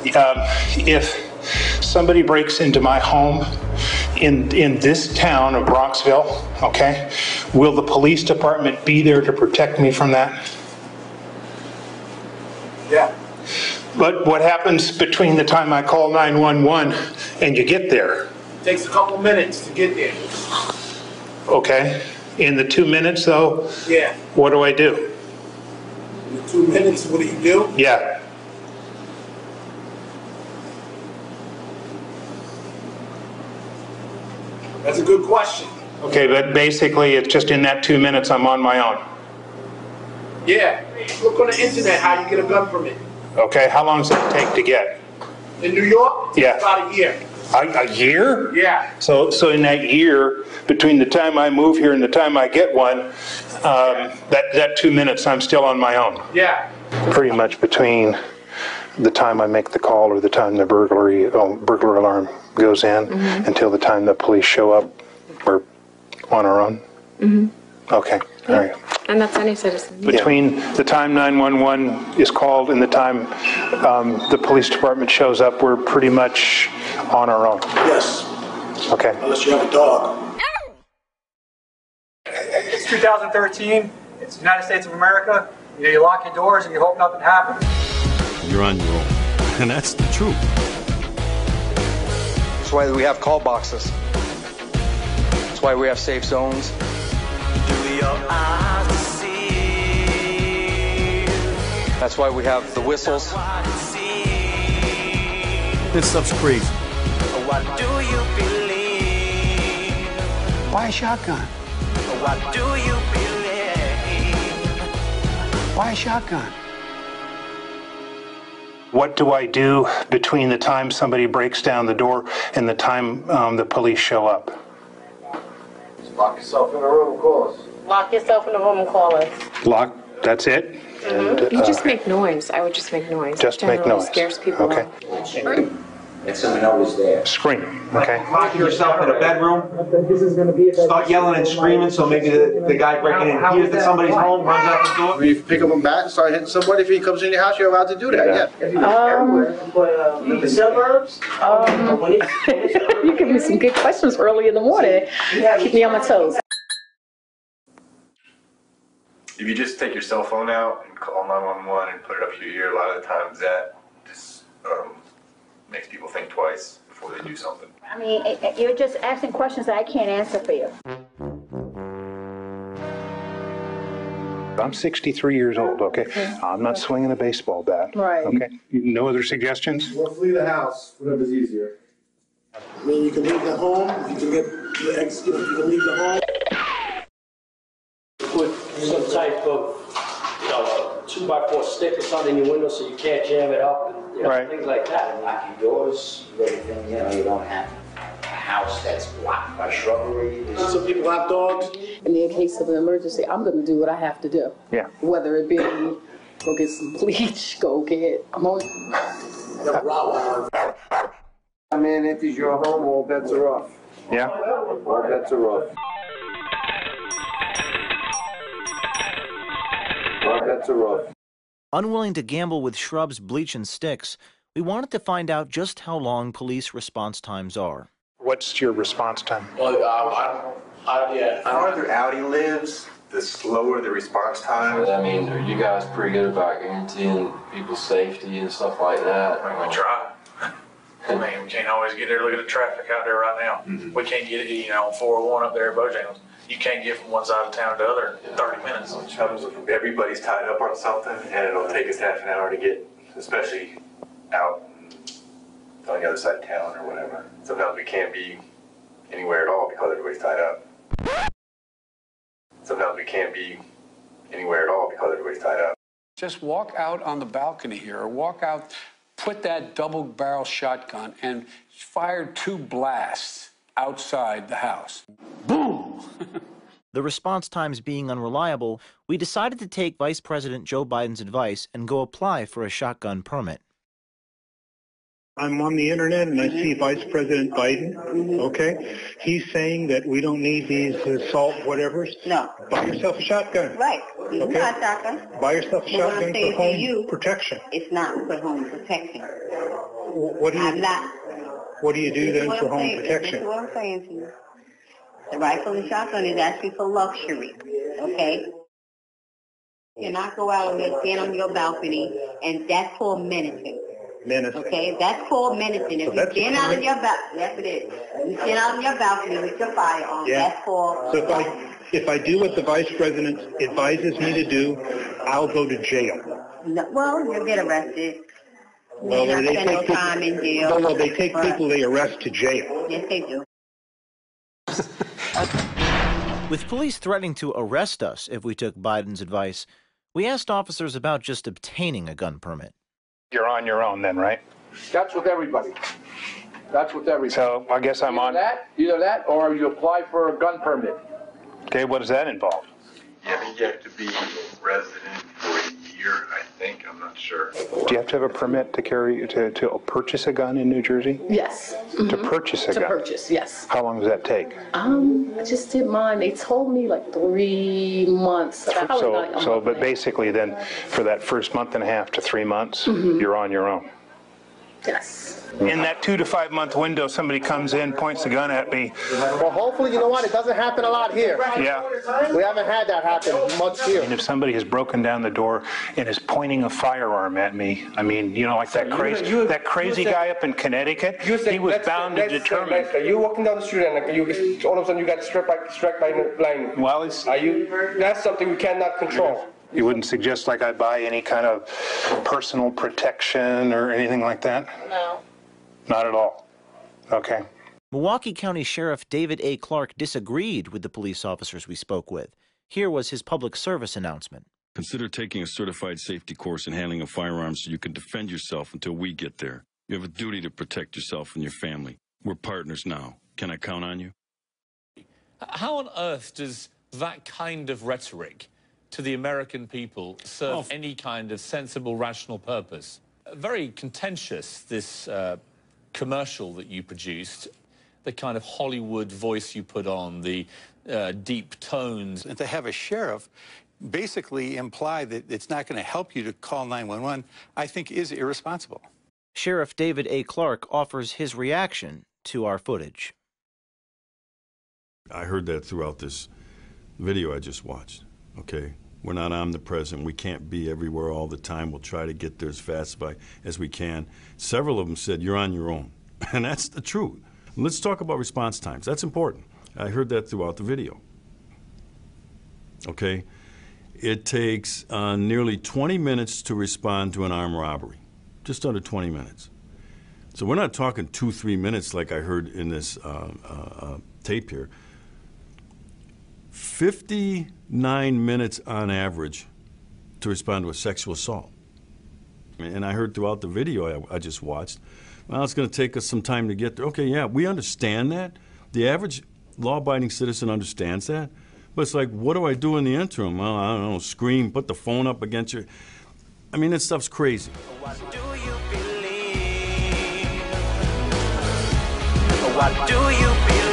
If somebody breaks into my home in this town of Bronxville, okay, will the police department be there to protect me from that? Yeah. But what happens between the time I call 911 and you get there? It takes a couple minutes to get there. Okay. In the 2 minutes, though? Yeah. What do I do? In the 2 minutes, what do you do? Yeah. That's a good question. Okay, but basically, it's just in that 2 minutes I'm on my own. Yeah. Look on the internet how you get a gun permit. Okay, how long does that take to get? In New York, Yeah. about a year. A year? Yeah. So in that year, between the time I move here and the time I get one, that 2 minutes, I'm still on my own. Yeah. Pretty much between the time I make the call or the time the burglar alarm goes in until the time the police show up, we're on our own? Okay, all right. And that's any citizen. Between the time 911 is called and the time the police department shows up, we're pretty much on our own? Yes. Okay. Unless you have a dog. It's 2013. It's the United States of America. You know, you lock your doors and you hope nothing happens. You're on your own. And that's the truth. That's why we have call boxes. That's why we have safe zones. That's why we have the whistles. This stuff's crazy. What do you believe? Why a shotgun? What do you believe? Why a shotgun? What do I do between the time somebody breaks down the door and the time the police show up? Just lock yourself in a room and call us. Lock yourself in the room and call us. Lock, that's it? And, You just make noise. I would just make noise. Just make Generally noise. Scares people Okay. off. And someone always there. Scream, okay? Lock yourself in a bedroom, start yelling and screaming, so maybe the guy breaking in hears that somebody's home, runs out the door. You pick up a bat and start hitting somebody. If he comes in your house, you're allowed to do that, yeah. The suburbs? You give me some good questions early in the morning. Keep me on my toes. If you just take your cell phone out and call 911 and put it up to your ear, a lot of the times that just makes people think twice before they do something. I mean, you're just asking questions that I can't answer for you. I'm 63 years old, okay? I'm not swinging a baseball bat. Right. Okay? No other suggestions? Or flee the house, whatever's easier. I mean, you can leave the home, you can get the exit, you can leave the home. Put some type of, 2x4 stick or something in your window so you can't jam it up, and Right. things like that. And lock your doors, everything, you don't have a house that's blocked by shrubbery. Some people have dogs. In the case of an emergency, I'm going to do what I have to do. Yeah. Whether it be go get some bleach, go get ammonia. I mean, if it's your home, all bets are off. Yeah? All bets are off. All bets are off. Unwilling to gamble with shrubs, bleach, and sticks, we wanted to find out just how long police response times are. What's your response time? Well, the farther out he lives, the slower the response time. I mean, are you guys pretty good about guaranteeing people's safety and stuff like that? We try. I mean, we can't always get there. Look at the traffic out there right now. We can't get it, 401 up there at Bojangles. You can't get from one side of town to the other in 30 minutes. Everybody's tied up on something, and it'll take us half an hour to get, especially out on the other side of town or whatever. Sometimes we can't be anywhere at all because everybody's tied up. Sometimes we can't be anywhere at all because everybody's tied up. Just walk out on the balcony here, or walk out, put that double-barrel shotgun and fire 2 blasts outside the house. Boom! The response times being unreliable, we decided to take Vice President Joe Biden's advice and go apply for a shotgun permit. I'm on the internet and I see Vice President Biden, okay? He's saying that we don't need these assault whatevers. No. Buy yourself a shotgun. Right. You Okay. got a shotgun. Buy yourself a But what I'm shotgun saying for to home you, protection. it's not for home protection. What do you I'm not. What do you do then What for I'm home saying- This protection? is what I'm saying to you. The rifle and shotgun is actually for luxury, okay? You cannot go out and stand on your balcony, and that's for menacing. Menacing. Okay, that's called menacing. If So you that's stand out on your balcony, yes it is. You stand out on your balcony with your firearm, Yeah. that's called... So if I do what the Vice President advises me to do, I'll go to jail. No, well, you'll get arrested. Well, You may not they spend no take time in jail. people, well, they take but- people they arrest to jail. Yes, they do. With police threatening to arrest us if we took Biden's advice, we asked officers about just obtaining a gun permit. You're on your own then, right? That's with everybody. That's with everybody. So I guess I'm on. Either that, or you apply for a gun permit. Okay, what does that involve? Yeah, I think you have to be a resident for a year, I think. I'm not sure. Do you have to have a permit to carry to purchase a gun in New Jersey? Yes. To purchase a gun? To purchase, yes. How long does that take? I just did mine. They told me like 3 months. But basically then, for that first month and a half to 3 months, you're on your own. Yes. In that 2 to 5 month window, somebody comes in, points a gun at me. Well, hopefully, you know what? It doesn't happen a lot here. Yeah. We haven't had that happen much here. And if somebody has broken down the door and is pointing a firearm at me, I mean, you know, like that crazy guy up in Connecticut, he was bound and determined. You're walking down the street and all of a sudden you got struck by lightning. Well, that's something we cannot control. You wouldn't suggest like I buy any kind of personal protection or anything like that? No. Not at all. Okay. Milwaukee County Sheriff David A. Clark disagreed with the police officers we spoke with. Here was his public service announcement. Consider taking a certified safety course in handling a firearm so you can defend yourself until we get there. You have a duty to protect yourself and your family. We're partners now. Can I count on you? How on earth does that kind of rhetoric to the American people serve any kind of sensible, rational purpose? Very contentious, this commercial that you produced, the kind of Hollywood voice you put on, the deep tones. And to have a sheriff basically imply that it's not going to help you to call 911, I think is irresponsible. Sheriff David A. Clark offers his reaction to our footage. I heard that throughout this video I just watched, okay? We're not omnipresent. We can't be everywhere all the time. We'll try to get there as fast as we can. Several of them said, you're on your own. And that's the truth. Let's talk about response times. That's important. I heard that throughout the video. Okay? It takes nearly 20 minutes to respond to an armed robbery. Just under 20 minutes. So we're not talking 2-3 minutes like I heard in this tape here. 59 minutes on average to respond to a sexual assault. And I heard throughout the video I just watched, well, it's going to take us some time to get there. Okay, yeah, we understand that. The average law-abiding citizen understands that. But it's like, what do I do in the interim? Well, I don't know, scream, put the phone up against your... I mean, that stuff's crazy. What do you believe? What do you believe?